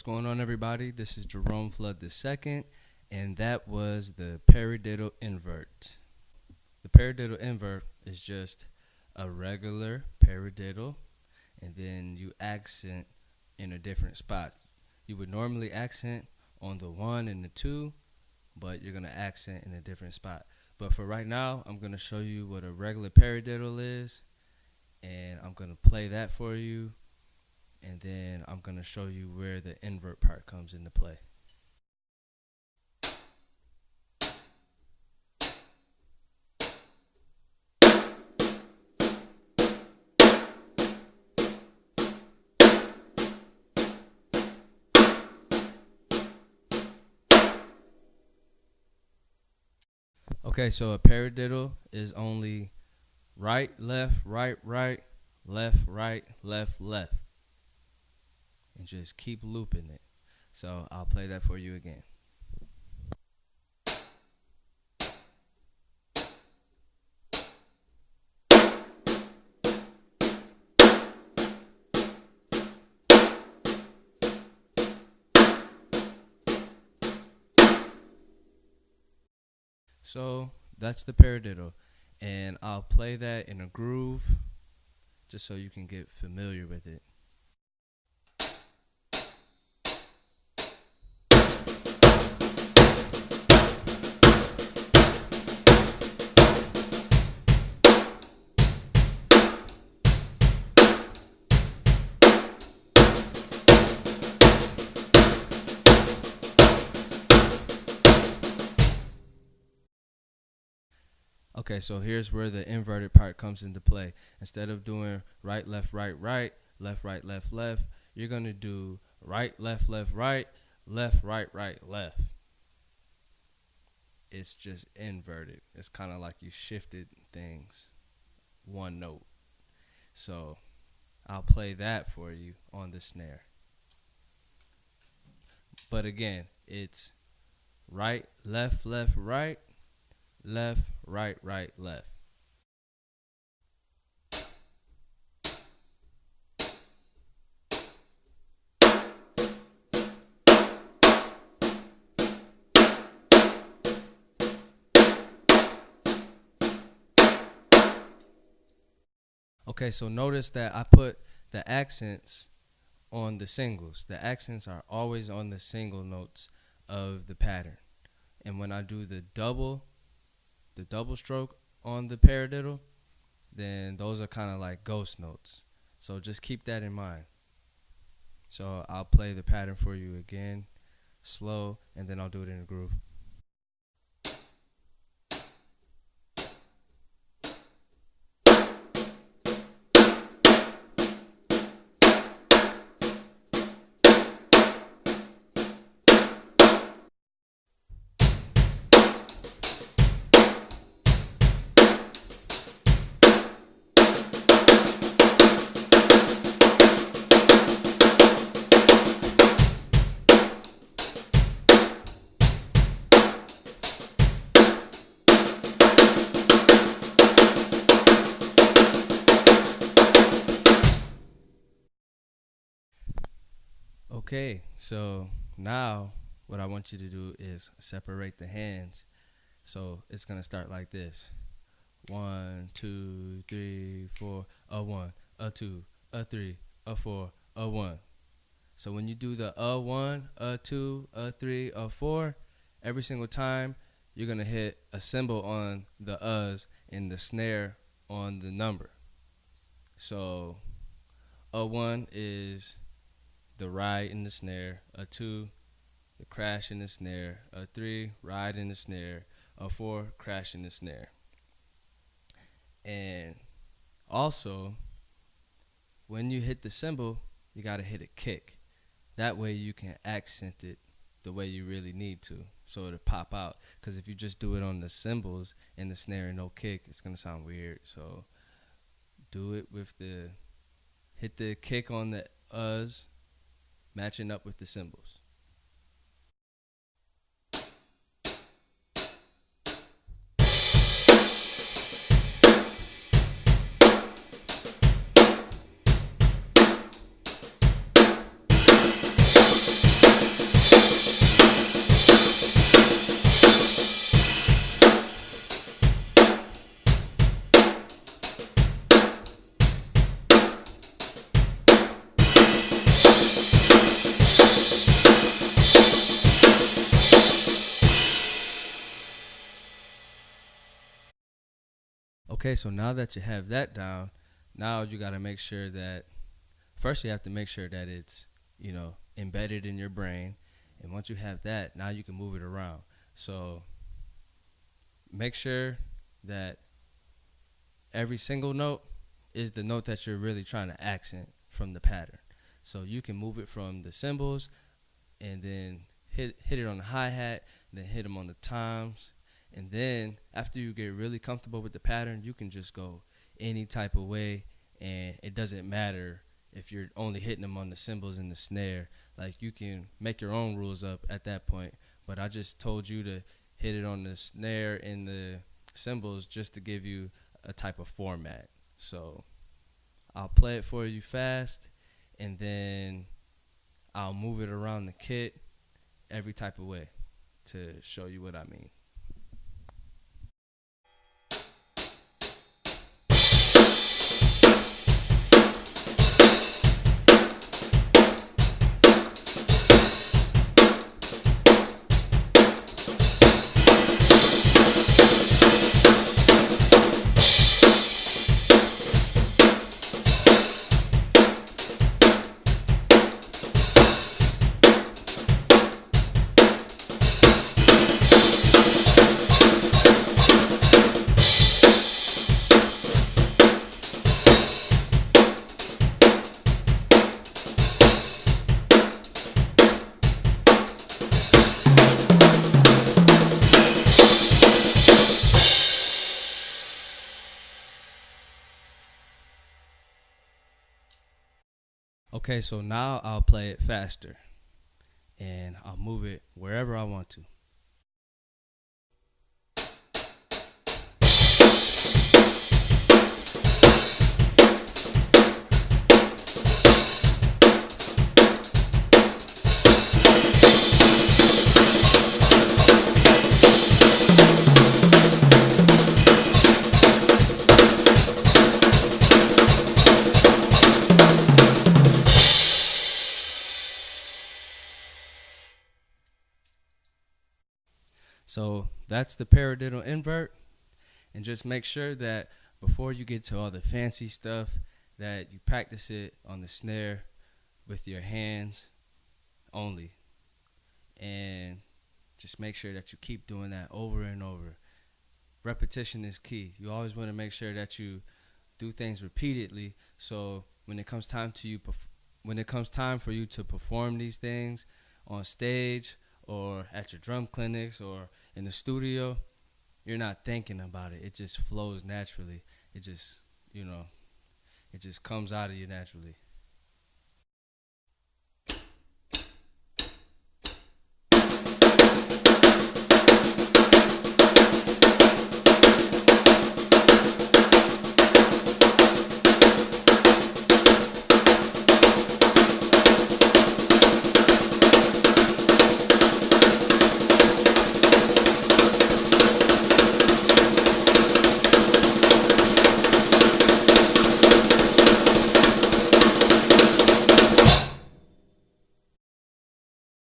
What's going on, everybody? This is Jerome II, and that was the Paradiddle Invert. The Paradiddle Invert is just a regular paradiddle, and then you accent in a different spot. You would normally accent on the 1 and the 2, but you're going to accent in a different spot. But for right now, I'm going to show you what a regular paradiddle is, and I'm going to play that for you. And then I'm going to show you where the invert part comes into play. Okay, so a paradiddle is only right, left, right, right, left, right, left, left. And just keep looping it. So I'll play that for you again. So that's the paradiddle, and I'll play that in a groove just so you can get familiar with it. Okay, so here's where the inverted part comes into play. Instead of doing right, left, right, right, left, right, left, left, you're going to do right, left, right, left, right, right, left. It's just inverted. It's kind of like you shifted things one note. So I'll play that for you on the snare. But again, it's right, left, right, left, right, right, left. Okay, so notice that I put the accents on the singles. The accents are always on the single notes of the pattern. And when I do the double stroke on the paradiddle, then those are kind of like ghost notes. So just keep that in mind. So I'll play the pattern for you again, slow, and then I'll do it in a groove. Okay, so now what I want you to do is separate the hands. So it's going to start like this. 1, 2, 3, 4, a 1, a 2, a 3, a 4, a 1. So when you do the a 1, a 2, a 3, a 4, every single time you're going to hit a symbol on the uhs and the snare on the number. So a 1 is the ride in the snare, a 2, the crash in the snare, a 3, ride in the snare, a 4, crash in the snare. And also, when you hit the cymbal, you got to hit a kick. That way you can accent it the way you really need to, so it'll pop out. Because if you just do it on the cymbals and the snare and no kick, it's going to sound weird. So do it with hit the kick on the uhs, matching up with the cymbals. Okay, so now that you have that down, now you got to make sure that first you have to make sure that it's, embedded in your brain. And once you have that, now you can move it around. So make sure that every single note is the note that you're really trying to accent from the pattern. So you can move it from the cymbals and then hit it on the hi-hat, then hit them on the toms. And then after you get really comfortable with the pattern, you can just go any type of way, and it doesn't matter if you're only hitting them on the cymbals and the snare. Like, you can make your own rules up at that point, but I just told you to hit it on the snare and the cymbals just to give you a type of format. So I'll play it for you fast, and then I'll move it around the kit every type of way to show you what I mean. Okay, so now I'll play it faster, and I'll move it wherever I want to. So that's the paradiddle invert, and just make sure that before you get to all the fancy stuff, that you practice it on the snare with your hands only, and just make sure that you keep doing that over and over. Repetition is key. You always want to make sure that you do things repeatedly, so when it comes time for you to perform these things on stage or at your drum clinics or in the studio, you're not thinking about it. It just flows naturally. It just, it just comes out of you naturally.